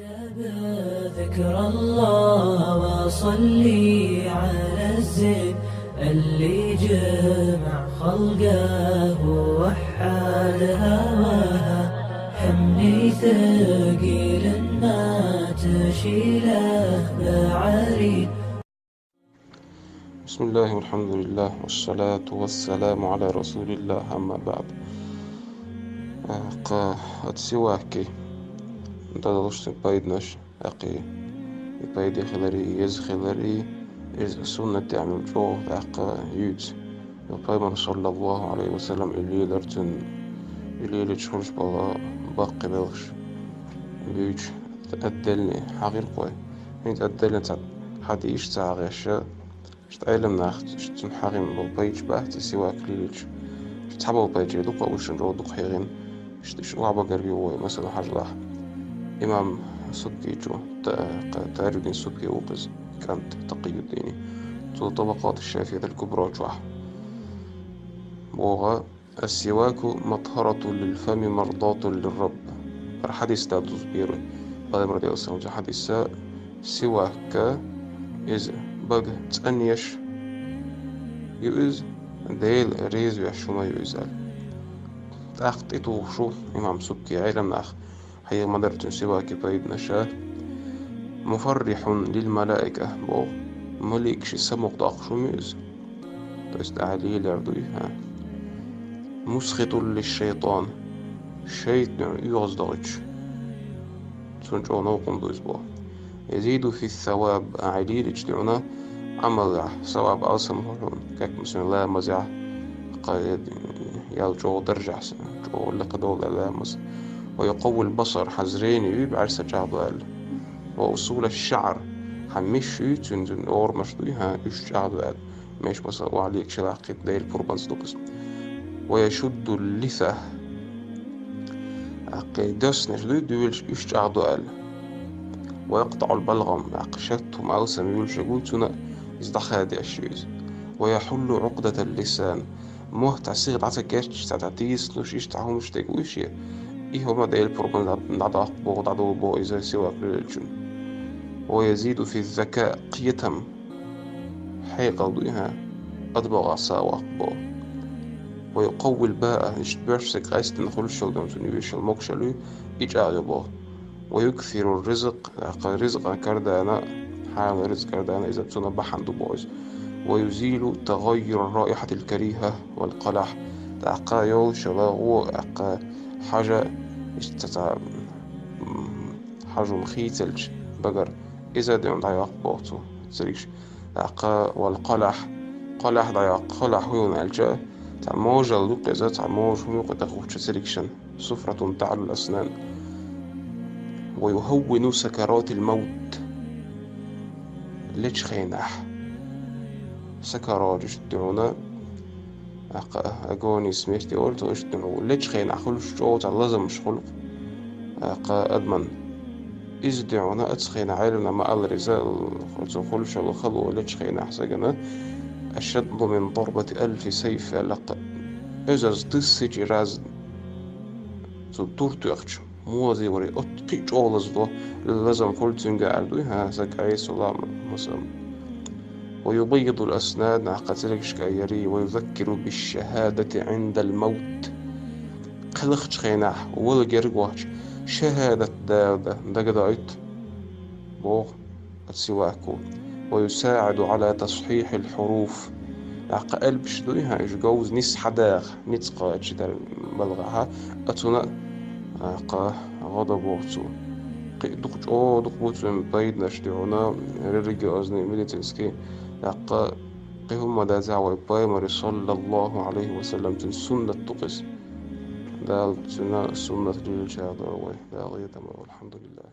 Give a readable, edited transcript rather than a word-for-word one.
ذكر الله وصلي على الزين اللي جمع خلقه ووحد هواها، حمني ثقيل ما تشيله بعرين. بسم الله والحمد لله والصلاة والسلام على رسول الله. أما بعد، قد سواكي دادوش بايدناش أقي بايدي خلري يز خلري إز سنة تعمل جو يوت القيمة صلى الله عليه وسلم اللي لرتن اللي لتشخلش بلا باقي بلغش بيوش تأدلني حقير قوي من تأدلني حدي إيش تعغيش تعلم ناخد تنحرم بالبيج بحت سواك ليش تحبوا البيج دوق وش نرو دوق حيرين وعبا قريو مثلا حاجة إمام سبكي جو تاج الدين سبكي وقز كانت تقي الديني طبقات الشافعية الكبرى جوح وغا السواك مطهرة للفم مرضاة للرب. حديث تادوز بيرو قال مرضي أصلا حديث سواك إذا بق تأنيش يؤز ديل ريز ويحشوما يؤزال تأخطيتو شو إمام سبكي علم ناخ حي مدرت سواك بايد نشاه مفرح للملائكة بو مليك شي سمق داق شو ميز تستعلي لردويها مسخط للشيطان الشيطان يغزدغج تنجو نوقن دوز بو يزيد في الثواب أعليل اجتعنا عمل ثواب أصم هون كاك مثلا لا مزع قايد يالجو درجع جو لقدول لامس ويقوي البصر حزرين يبعر سجعضال وأصول الشعر حمش تنزن أور مشدوها يشجعضال مش بس وعليك شلاقة ديل بوربانس دوكس ويشد اللثة قيدس نشدو دويلش يشجعضال ويقطع البلغم عقشتهم أوسم يلشقوتنا إزدخادي الشيز ويحل عقدة اللسان موه تعسيغ عتكاش تعتيس نوش يشتعهم مشتاقوشي إيه هما دايل بروبان نعضاق بو دعدو بو إذا سواك للجن. ويزيد في الذكاء قيتم حيقة ضيها أدبغ ساواق بو ويقوي الباء يشتبرش سكايست نخل شلدم تنويش الموكشلو إجاغ بو ويكثر الرزق رزق كردانا حال رزق كردانا إذا تنبحن دبوز ويزيل تغير الرائحة الكريهة والقلح تعقايو شلاغو حاجة حاجة مخيتلج بقر إذا دون ضياق بوتو سريش والقلح قلح ضياق قلح هون الجا تعموج اللوق إذا تعموج هون تخوش سريكشن صفرة تعلو الأسنان ويهون سكرات الموت ليش خينح سكرات جدونا أقوني سميتي قلت واشتنو ليش خينح خلوش جوت لازم مش خلق أدمن إزدعونا أتسخينا عالمنا ما قال رزال خلوش الخلو ليش خينح سجنا أشد من ضربة 1000 سيف لق إزاز تسجي راز تورتوخش موازي وري أتقي جولز دو لازم فولتين قاعدو ها سكاي سلام مثلا ويبيض الأسنان عقتلك شكايري ويذكر بالشهادة عند الموت خلقش خيناح والجرقوش شهادة دا قدعت بو السواكو ويساعد على تصحيح الحروف قلب شدويها إيش جوز نس حداغ نتقا تشدر بلغها أتونا غضبوتو دوق بوتو بايد نشتعونا رجع أزني ميليتنسكي قهم دا زعوة بايمر صلى الله عليه وسلم تن سنة تقس دا سنة للجهاد دا غير والحمد لله.